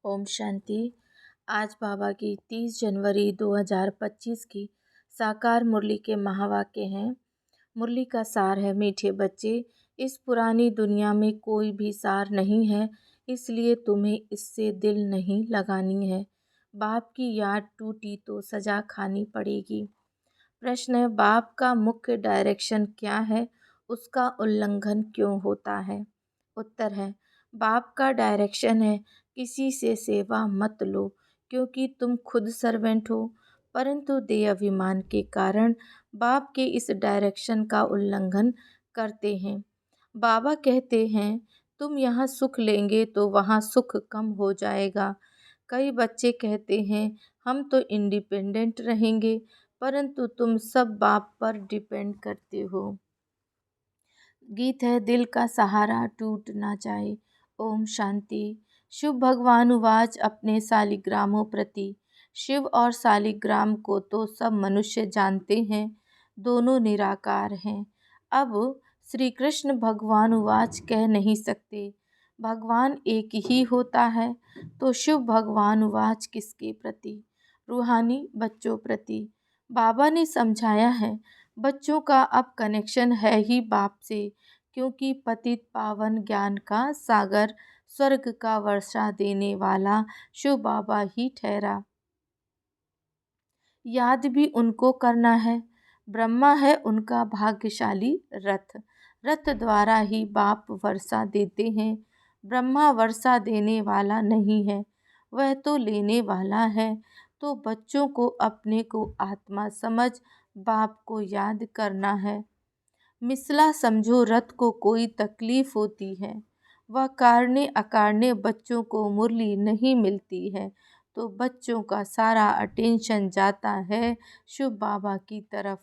ओम शांति। आज बाबा की 30 जनवरी 2025 की साकार मुरली के महावाक्य हैं। मुरली का सार है, मीठे बच्चे, इस पुरानी दुनिया में कोई भी सार नहीं है, इसलिए तुम्हें इससे दिल नहीं लगानी है। बाप की याद टूटी तो सजा खानी पड़ेगी। प्रश्न है, बाप का मुख्य डायरेक्शन क्या है, उसका उल्लंघन क्यों होता है? उत्तर है, बाप का डायरेक्शन है किसी से सेवा मत लो, क्योंकि तुम खुद सर्वेंट हो। परंतु देह अभिमान के कारण बाप के इस डायरेक्शन का उल्लंघन करते हैं। बाबा कहते हैं, तुम यहाँ सुख लेंगे तो वहाँ सुख कम हो जाएगा। कई बच्चे कहते हैं, हम तो इंडिपेंडेंट रहेंगे, परंतु तुम सब बाप पर डिपेंड करते हो। गीत है, दिल का सहारा टूट ना जाए। ओम शांति। शिव भगवान उवाच अपने शालिग्रामों प्रति। शिव और शालिग्राम को तो सब मनुष्य जानते हैं, दोनों निराकार हैं। अब श्री कृष्ण भगवान उवाच कह नहीं सकते, भगवान एक ही होता है, तो शिव भगवान उवाच किसके प्रति? रूहानी बच्चों प्रति। बाबा ने समझाया है, बच्चों का अब कनेक्शन है ही बाप से, क्योंकि पतित पावन ज्ञान का सागर स्वर्ग का वर्षा देने वाला शिव बाबा ही ठहरा। याद भी उनको करना है। ब्रह्मा है उनका भाग्यशाली रथ, रथ द्वारा ही बाप वर्षा देते हैं। ब्रह्मा वर्षा देने वाला नहीं है, वह तो लेने वाला है। तो बच्चों को अपने को आत्मा समझ बाप को याद करना है। मिसला समझो रथ को कोई तकलीफ होती है, वह कारणे अकारणे बच्चों को मुरली नहीं मिलती है, तो बच्चों का सारा अटेंशन जाता है शिव बाबा की तरफ।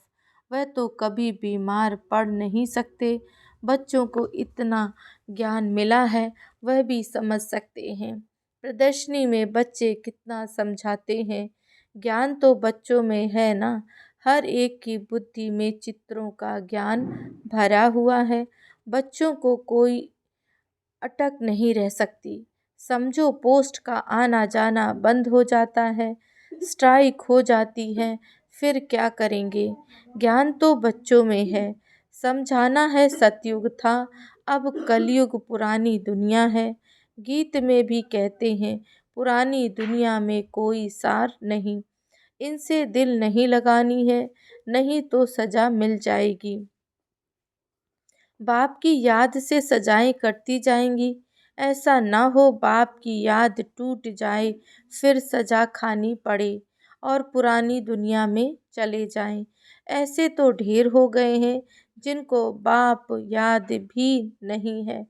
वह तो कभी बीमार पड़ नहीं सकते। बच्चों को इतना ज्ञान मिला है, वह भी समझ सकते हैं। प्रदर्शनी में बच्चे कितना समझाते हैं, ज्ञान तो बच्चों में है ना। हर एक की बुद्धि में चित्रों का ज्ञान भरा हुआ है। बच्चों को कोई अटक नहीं रह सकती। समझो पोस्ट का आना जाना बंद हो जाता है, स्ट्राइक हो जाती है, फिर क्या करेंगे? ज्ञान तो बच्चों में है। समझाना है सतयुग था, अब कलयुग पुरानी दुनिया है। गीत में भी कहते हैं, पुरानी दुनिया में कोई सार नहीं, इनसे दिल नहीं लगानी है, नहीं तो सजा मिल जाएगी। बाप की याद से सजाएं कटती जाएंगी, ऐसा ना हो बाप की याद टूट जाए, फिर सजा खानी पड़े और पुरानी दुनिया में चले जाएं। ऐसे तो ढेर हो गए हैं जिनको बाप याद भी नहीं है,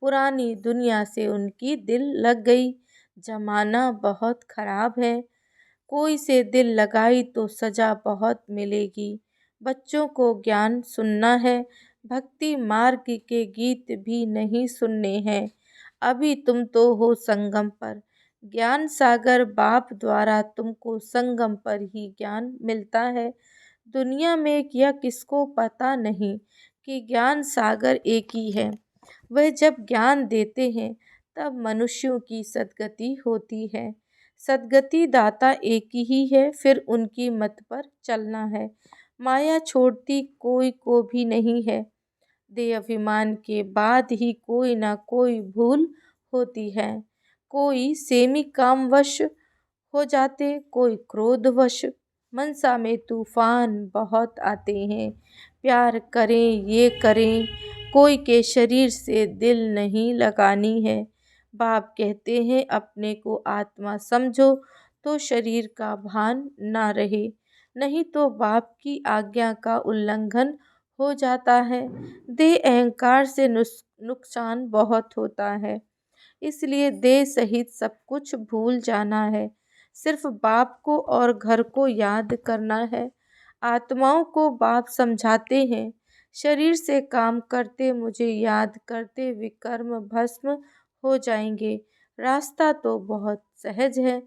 पुरानी दुनिया से उनकी दिल लग गई। जमाना बहुत खराब है, कोई से दिल लगाई तो सजा बहुत मिलेगी। बच्चों को ज्ञान सुनना है, भक्ति मार्ग के गीत भी नहीं सुनने हैं। अभी तुम तो हो संगम पर, ज्ञान सागर बाप द्वारा तुमको संगम पर ही ज्ञान मिलता है। दुनिया में यह किसको पता नहीं कि ज्ञान सागर एक ही है। वह जब ज्ञान देते हैं तब मनुष्यों की सद्गति होती है। सद्गति दाता एक ही है, फिर उनकी मत पर चलना है। माया छोड़ती कोई को भी नहीं है, देह अभिमान के बाद ही कोई ना कोई भूल होती है। कोई सेमी कामवश हो जाते, कोई क्रोधवश। मनसा में तूफान बहुत आते हैं, प्यार करें ये करें, कोई के शरीर से दिल नहीं लगानी है। बाप कहते हैं, अपने को आत्मा समझो तो शरीर का भान ना रहे, नहीं तो बाप की आज्ञा का उल्लंघन हो जाता है। देह अहंकार से नुकसान बहुत होता है, इसलिए देह सहित सब कुछ भूल जाना है। सिर्फ बाप को और घर को याद करना है। आत्माओं को बाप समझाते हैं, शरीर से काम करते मुझे याद करते विकर्म भस्म हो जाएंगे। रास्ता तो बहुत सहज है,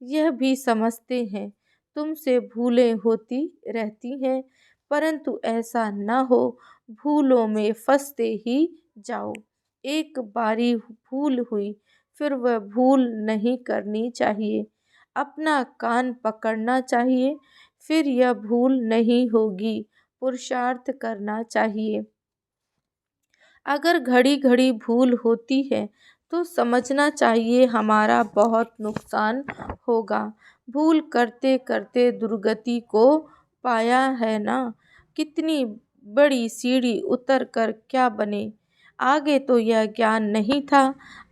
यह भी समझते हैं। तुमसे भूलें होती रहती हैं, परंतु ऐसा न हो भूलों में फंसते ही जाओ। एक बारी भूल हुई फिर वह भूल नहीं करनी चाहिए। अपना कान पकड़ना चाहिए, फिर यह भूल नहीं होगी। पुरुषार्थ करना चाहिए। अगर घड़ी घड़ी भूल होती है तो समझना चाहिए हमारा बहुत नुकसान होगा। भूल करते करते दुर्गति को पाया है ना। कितनी बड़ी सीढ़ी उतर कर क्या बने। आगे तो यह ज्ञान नहीं था।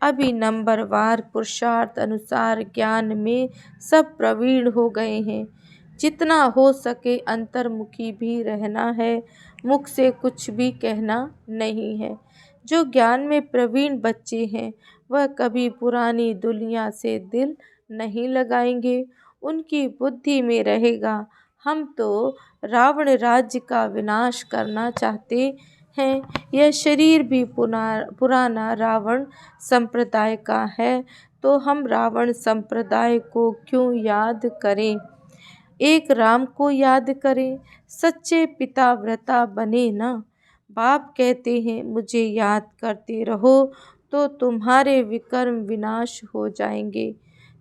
अभी नंबरवार पुरुषार्थ अनुसार ज्ञान में सब प्रवीण हो गए हैं। जितना हो सके अंतर्मुखी भी रहना है। मुख से कुछ भी कहना नहीं है। जो ज्ञान में प्रवीण बच्चे हैं वह कभी पुरानी दुनिया से दिल नहीं लगाएंगे। उनकी बुद्धि में रहेगा हम तो रावण राज्य का विनाश करना चाहते हैं। यह शरीर भी पुराना रावण संप्रदाय का है, तो हम रावण संप्रदाय को क्यों याद करें। एक राम को याद करें। सच्चे पिता व्रता बने ना। बाप कहते हैं मुझे याद करते रहो तो तुम्हारे विकर्म विनाश हो जाएंगे।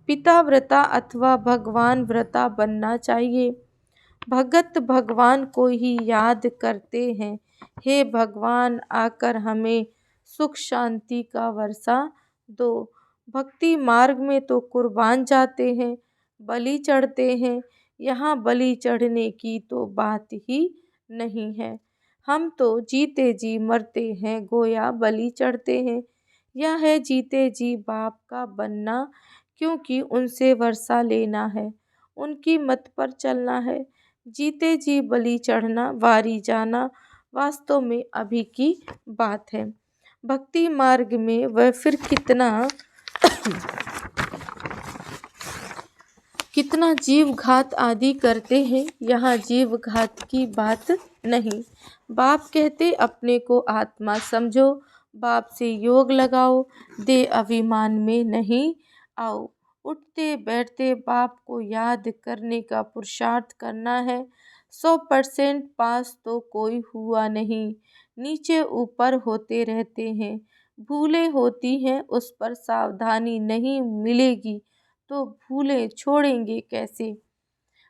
पिता व्रता अथवा भगवान व्रता बनना चाहिए। भगत भगवान को ही याद करते हैं। हे भगवान, आकर हमें सुख शांति का वर्षा दो। भक्ति मार्ग में तो कुर्बान जाते हैं, बलि चढ़ते हैं। यहाँ बलि चढ़ने की तो बात ही नहीं है। हम तो जीते जी मरते हैं, गोया बलि चढ़ते हैं। यह है जीते जी बाप का बनना, क्योंकि उनसे वर्षा लेना है, उनकी मत पर चलना है। जीते जी बलि चढ़ना, वारी जाना वास्तव में अभी की बात है। भक्ति मार्ग में वह फिर कितना जीव घात आदि करते हैं। यहाँ जीव घात की बात नहीं। बाप कहते अपने को आत्मा समझो, बाप से योग लगाओ, दे अभिमान में नहीं आओ। उठते बैठते बाप को याद करने का पुरुषार्थ करना है। 100% पास तो कोई हुआ नहीं, नीचे ऊपर होते रहते हैं। भूलें होती हैं, उस पर सावधानी नहीं मिलेगी तो भूलें छोड़ेंगे कैसे।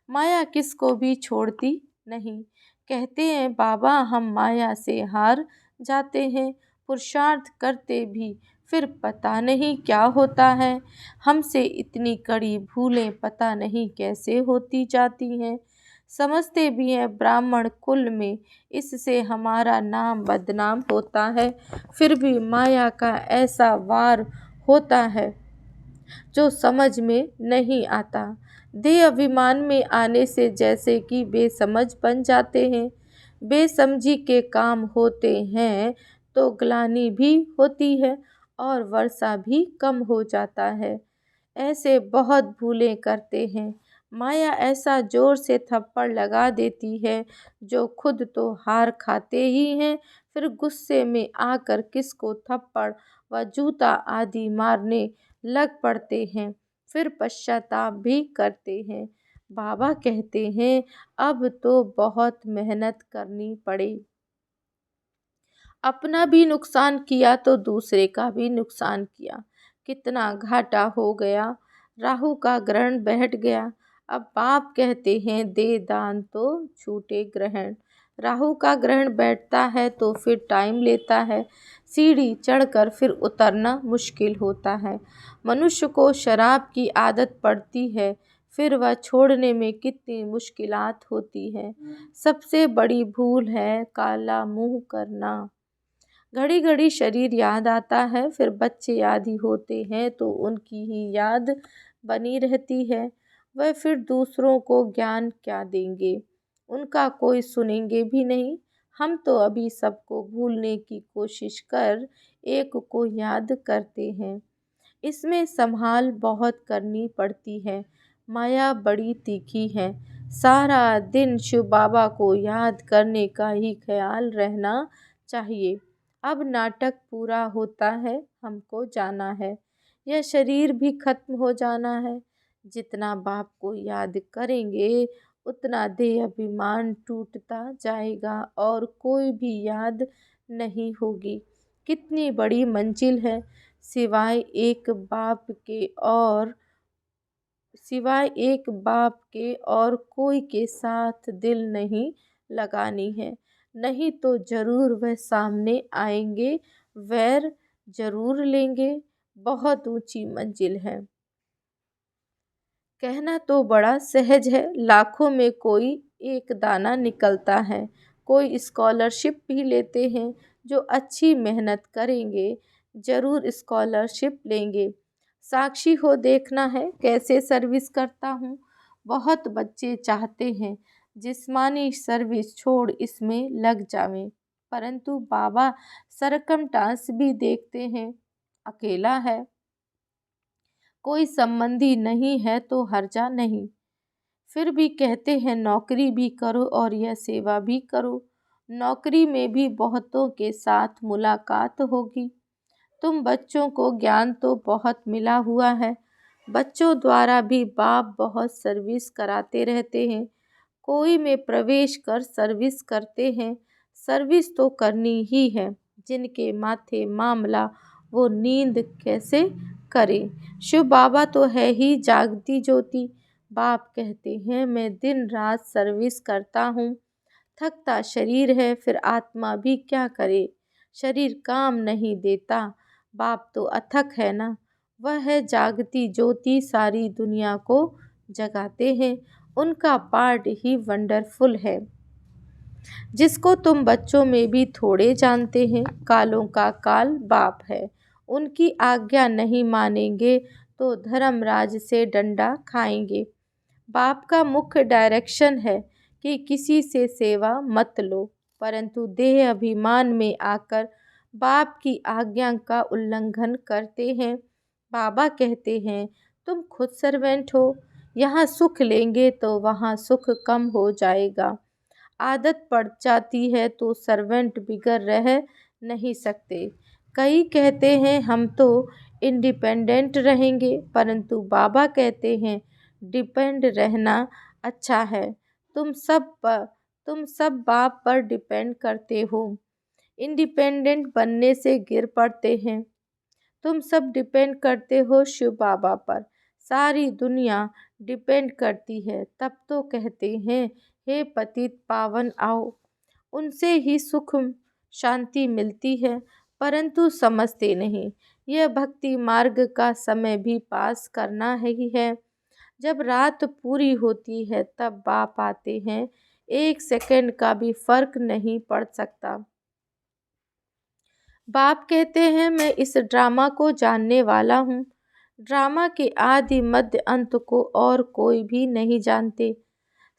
माया किसको भी छोड़ती नहीं। कहते हैं बाबा हम माया से हार जाते हैं, पुरुषार्थ करते भी फिर पता नहीं क्या होता है। हमसे इतनी कड़ी भूलें पता नहीं कैसे होती जाती हैं। समझते भी हैं ब्राह्मण कुल में इससे हमारा नाम बदनाम होता है, फिर भी माया का ऐसा वार होता है जो समझ में नहीं आता। देह अभिमान में आने से जैसे कि बेसमझ बन जाते हैं। बेसमझी के काम होते हैं तो ग्लानि भी होती है और वर्षा भी कम हो जाता है। ऐसे बहुत भूलें करते हैं। माया ऐसा जोर से थप्पड़ लगा देती है जो खुद तो हार खाते ही हैं, फिर गुस्से में आकर किसको थप्पड़ व जूता आदि मारने लग पड़ते हैं, फिर पश्चाताप भी करते हैं। बाबा कहते हैं अब तो बहुत मेहनत करनी पड़े। अपना भी नुकसान किया तो दूसरे का भी नुकसान किया, कितना घाटा हो गया। राहु का ग्रहण बैठ गया। अब बाप कहते हैं दे दान तो छूटे ग्रहण। राहु का ग्रहण बैठता है तो फिर टाइम लेता है। सीढ़ी चढ़कर फिर उतरना मुश्किल होता है। मनुष्य को शराब की आदत पड़ती है, फिर वह छोड़ने में कितनी मुश्किलात होती है। सबसे बड़ी भूल है काला मुंह करना। घड़ी घड़ी शरीर याद आता है, फिर बच्चे आदि होते हैं तो उनकी ही याद बनी रहती है। वह फिर दूसरों को ज्ञान क्या देंगे, उनका कोई सुनेंगे भी नहीं। हम तो अभी सबको भूलने की कोशिश कर एक को याद करते हैं। इसमें संभाल बहुत करनी पड़ती है। माया बड़ी तीखी है। सारा दिन शिव बाबा को याद करने का ही ख्याल रहना चाहिए। अब नाटक पूरा होता है, हमको जाना है। यह शरीर भी खत्म हो जाना है। जितना बाप को याद करेंगे उतना देह अभिमान टूटता जाएगा और कोई भी याद नहीं होगी। कितनी बड़ी मंजिल है, सिवाय एक बाप के और सिवाय एक बाप के और कोई के साथ दिल नहीं लगानी है, नहीं तो जरूर वह सामने आएंगे, वैर जरूर लेंगे। बहुत ऊंची मंजिल है। कहना तो बड़ा सहज है, लाखों में कोई एक दाना निकलता है। कोई स्कॉलरशिप भी लेते हैं, जो अच्छी मेहनत करेंगे जरूर स्कॉलरशिप लेंगे। साक्षी हो देखना है कैसे सर्विस करता हूँ। बहुत बच्चे चाहते हैं जिस्मानी सर्विस छोड़ इसमें लग जावें, परंतु बाबा सरकमटांस भी देखते हैं। अकेला है, कोई संबंधी नहीं है तो हर्जा नहीं, फिर भी कहते हैं नौकरी भी करो और यह सेवा भी करो। नौकरी में भी बहुतों के साथ मुलाकात होगी। तुम बच्चों को ज्ञान तो बहुत मिला हुआ है, बच्चों द्वारा भी बाप बहुत सर्विस कराते रहते हैं। कोई में प्रवेश कर सर्विस करते हैं। सर्विस तो करनी ही है, जिनके माथे मामला वो नींद कैसे करें। शिव बाबा तो है ही जागती ज्योति। बाप कहते हैं मैं दिन रात सर्विस करता हूँ। थकता शरीर है फिर आत्मा भी क्या करे, शरीर काम नहीं देता। बाप तो अथक है ना, वह है जागती ज्योति, सारी दुनिया को जगाते हैं। उनका पार्ट ही वंडरफुल है, जिसको तुम बच्चों में भी थोड़े जानते हैं। कालों का काल बाप है, उनकी आज्ञा नहीं मानेंगे तो धर्मराज से डंडा खाएंगे। बाप का मुख्य डायरेक्शन है कि किसी से सेवा मत लो, परंतु देह अभिमान में आकर बाप की आज्ञा का उल्लंघन करते हैं। बाबा कहते हैं तुम खुद सर्वेंट हो, यहाँ सुख लेंगे तो वहाँ सुख कम हो जाएगा। आदत पड़ जाती है तो सर्वेंट बिगड़ रह नहीं सकते। कई कहते हैं हम तो इंडिपेंडेंट रहेंगे, परंतु बाबा कहते हैं डिपेंड रहना अच्छा है। तुम सब बाप पर डिपेंड करते हो, इंडिपेंडेंट बनने से गिर पड़ते हैं। तुम सब डिपेंड करते हो शिव बाबा पर, सारी दुनिया डिपेंड करती है। तब तो कहते हैं हे पतित पावन आओ, उनसे ही सुख शांति मिलती है, परंतु समझते नहीं। यह भक्ति मार्ग का समय भी पास करना ही है। जब रात पूरी होती है तब बाप आते हैं, एक सेकंड का भी फर्क नहीं पड़ सकता। बाप कहते हैं मैं इस ड्रामा को जानने वाला हूँ। ड्रामा के आदि मध्य अंत को और कोई भी नहीं जानते।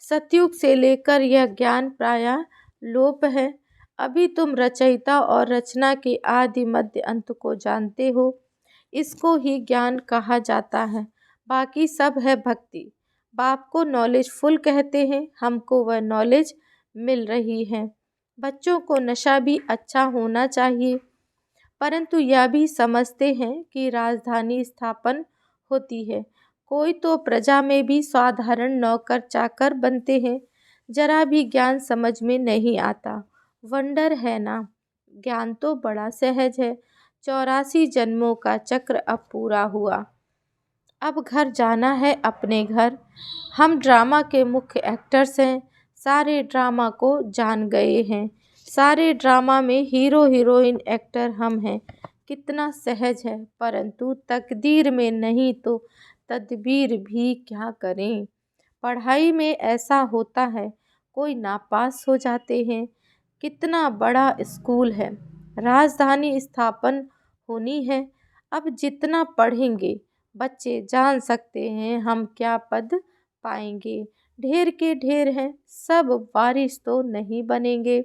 सतयुग से लेकर यह ज्ञान प्रायः लोप है। अभी तुम रचयिता और रचना के आदि मध्य अंत को जानते हो, इसको ही ज्ञान कहा जाता है। बाकी सब है भक्ति। बाप को नॉलेज फुल कहते हैं, हमको वह नॉलेज मिल रही है। बच्चों को नशा भी अच्छा होना चाहिए, परंतु यह भी समझते हैं कि राजधानी स्थापन होती है। कोई तो प्रजा में भी साधारण नौकर चाकर बनते हैं। जरा भी ज्ञान समझ में नहीं आता। वंडर है ना, ज्ञान तो बड़ा सहज है। 84 जन्मों का चक्र अब पूरा हुआ, अब घर जाना है अपने घर। हम ड्रामा के मुख्य एक्टर्स हैं, सारे ड्रामा को जान गए हैं। सारे ड्रामा में हीरो हीरोइन एक्टर हम हैं। कितना सहज है, परंतु तकदीर में नहीं तो तदबीर भी क्या करें। पढ़ाई में ऐसा होता है, कोई नापास हो जाते हैं। कितना बड़ा स्कूल है, राजधानी स्थापन होनी है। अब जितना पढ़ेंगे बच्चे जान सकते हैं हम क्या पद पाएंगे। ढेर के ढेर हैं, सब वारिस तो नहीं बनेंगे।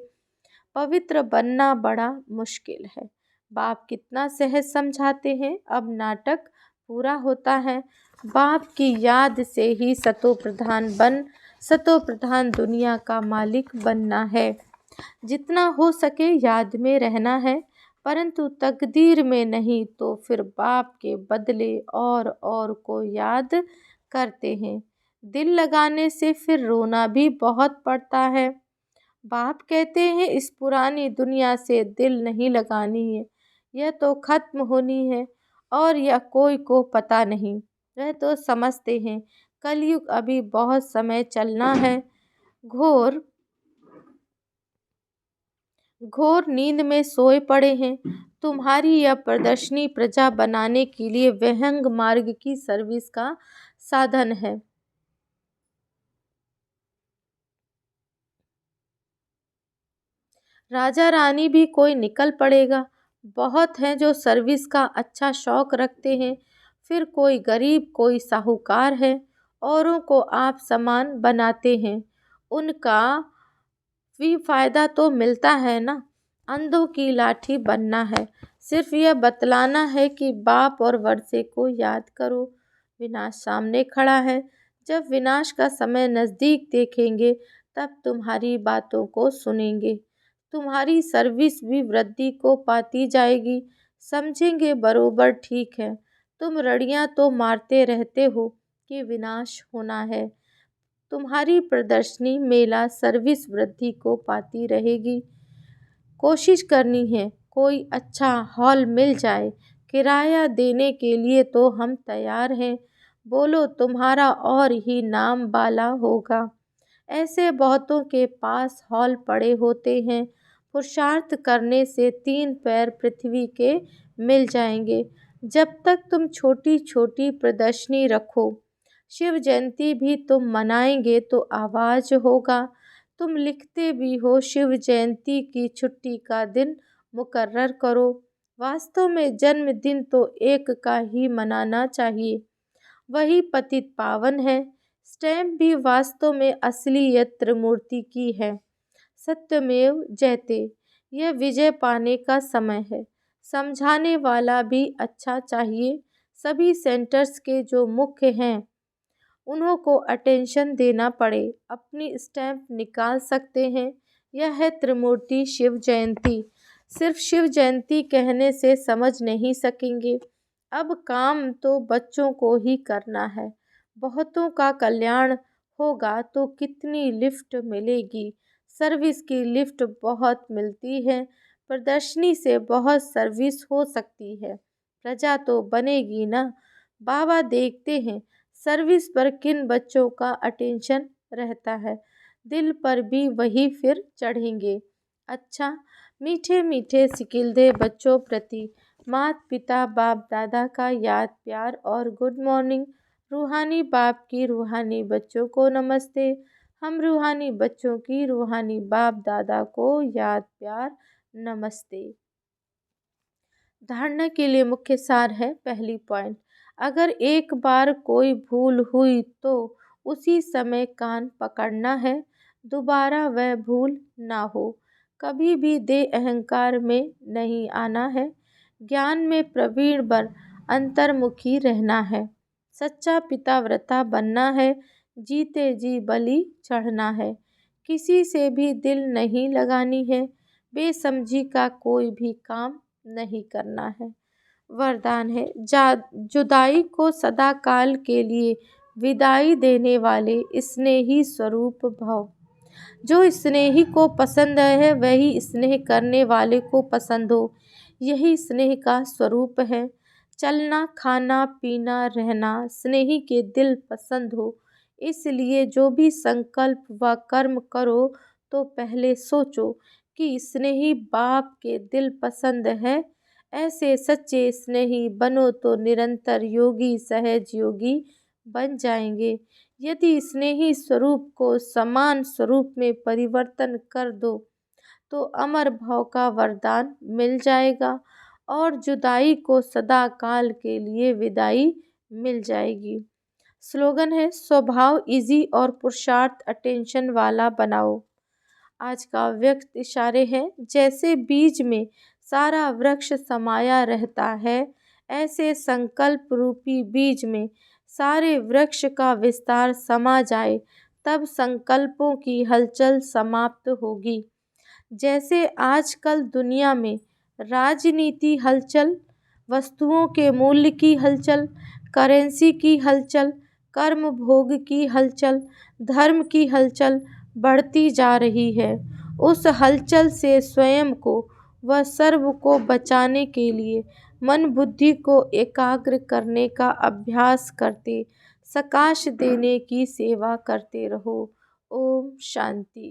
पवित्र बनना बड़ा मुश्किल है। बाप कितना सहज समझाते हैं। अब नाटक पूरा होता है। बाप की याद से ही सतो प्रधान दुनिया का मालिक बनना है। जितना हो सके याद में रहना है, परंतु तकदीर में नहीं तो फिर बाप के बदले और को याद करते हैं। दिल लगाने से फिर रोना भी बहुत पड़ता है। बाप कहते हैं इस पुरानी दुनिया से दिल नहीं लगानी है, यह तो खत्म होनी है। और यह कोई को पता नहीं। वह तो समझते हैं कलयुग अभी बहुत समय चलना है। घोर घोर नींद में सोए पड़े हैं। तुम्हारी यह प्रदर्शनी प्रजा बनाने के लिए विहंग मार्ग की सर्विस का साधन है। राजा रानी भी कोई निकल पड़ेगा। बहुत हैं जो सर्विस का अच्छा शौक रखते हैं। फिर कोई गरीब कोई साहूकार है, औरों को आप समान बनाते हैं। उनका भी फायदा तो मिलता है ना। अंधों की लाठी बनना है। सिर्फ यह बतलाना है कि बाप और वर्षे को याद करो। विनाश सामने खड़ा है। जब विनाश का समय नज़दीक देखेंगे तब तुम्हारी बातों को सुनेंगे। तुम्हारी सर्विस भी वृद्धि को पाती जाएगी। समझेंगे बरोबर ठीक है। तुम रड़ियां तो मारते रहते हो कि विनाश होना है। तुम्हारी प्रदर्शनी मेला सर्विस वृद्धि को पाती रहेगी। कोशिश करनी है कोई अच्छा हॉल मिल जाए। किराया देने के लिए तो हम तैयार हैं। बोलो तुम्हारा और ही नाम बाला होगा। ऐसे बहुतों के पास हॉल पड़े होते हैं। पुरुषार्थ करने से 3 पैर पृथ्वी के मिल जाएंगे। जब तक तुम छोटी छोटी प्रदर्शनी रखो, शिव जयंती भी तुम मनाएंगे तो आवाज होगा। तुम लिखते भी हो शिव जयंती की छुट्टी का दिन मुकर्रर करो। वास्तव में जन्मदिन तो एक का ही मनाना चाहिए, वही पतित पावन है। स्टैम्प भी वास्तव में असलियत त्रिमूर्ति की है। सत्यमेव जयते। यह विजय पाने का समय है। समझाने वाला भी अच्छा चाहिए। सभी सेंटर्स के जो मुख्य हैं उन्हों को अटेंशन देना पड़े। अपनी स्टैम्प निकाल सकते हैं। यह है त्रिमूर्ति शिव जयंती। सिर्फ शिव जयंती कहने से समझ नहीं सकेंगे। अब काम तो बच्चों को ही करना है। बहुतों का कल्याण होगा तो कितनी लिफ्ट मिलेगी। सर्विस की लिफ्ट बहुत मिलती है। प्रदर्शनी से बहुत सर्विस हो सकती है। प्रजा तो बनेगी ना। बाबा देखते हैं सर्विस पर किन बच्चों का अटेंशन रहता है। दिल पर भी वही फिर चढ़ेंगे। अच्छा, मीठे मीठे सिकिलदे बच्चों प्रति माता पिता बाप दादा का याद प्यार और गुड मॉर्निंग। रूहानी बाप की रूहानी बच्चों को नमस्ते। हम रूहानी बच्चों की रूहानी बाप दादा को याद प्यार नमस्ते। धारणा के लिए मुख्य सार है। पहली पॉइंट, अगर एक बार कोई भूल हुई तो उसी समय कान पकड़ना है, दोबारा वह भूल ना हो। कभी भी देह अहंकार में नहीं आना है। ज्ञान में प्रवीण बन अंतर्मुखी रहना है। सच्चा पिताव्रता बनना है। जीते जी बलि चढ़ना है। किसी से भी दिल नहीं लगानी है। बेसमझी का कोई भी काम नहीं करना है। वरदान है, जुदाई को सदा काल के लिए विदाई देने वाले स्नेही स्वरूप भव। जो स्नेही को पसंद है वही स्नेह करने वाले को पसंद हो। यही स्नेह का स्वरूप है। चलना खाना पीना रहना स्नेही के दिल पसंद हो। इसलिए जो भी संकल्प व कर्म करो तो पहले सोचो कि स्नेही बाप के दिल पसंद है। ऐसे सच्चे स्नेही बनो तो निरंतर योगी सहज योगी बन जाएंगे। यदि स्नेही स्वरूप को समान स्वरूप में परिवर्तन कर दो तो अमर भाव का वरदान मिल जाएगा और जुदाई को सदा काल के लिए विदाई मिल जाएगी। स्लोगन है, स्वभाव इजी और पुरुषार्थ अटेंशन वाला बनाओ। आज का व्यक्त इशारे हैं, जैसे बीज में सारा वृक्ष समाया रहता है, ऐसे संकल्प रूपी बीज में सारे वृक्ष का विस्तार समा जाए, तब संकल्पों की हलचल समाप्त होगी। जैसे आजकल दुनिया में राजनीति हलचल, वस्तुओं के मूल्य की हलचल, करेंसी की हलचल, कर्म भोग की हलचल, धर्म की हलचल बढ़ती जा रही है, उस हलचल से स्वयं को व सर्व को बचाने के लिए मन बुद्धि को एकाग्र करने का अभ्यास करते, सकाश देने की सेवा करते रहो। ओम शांति।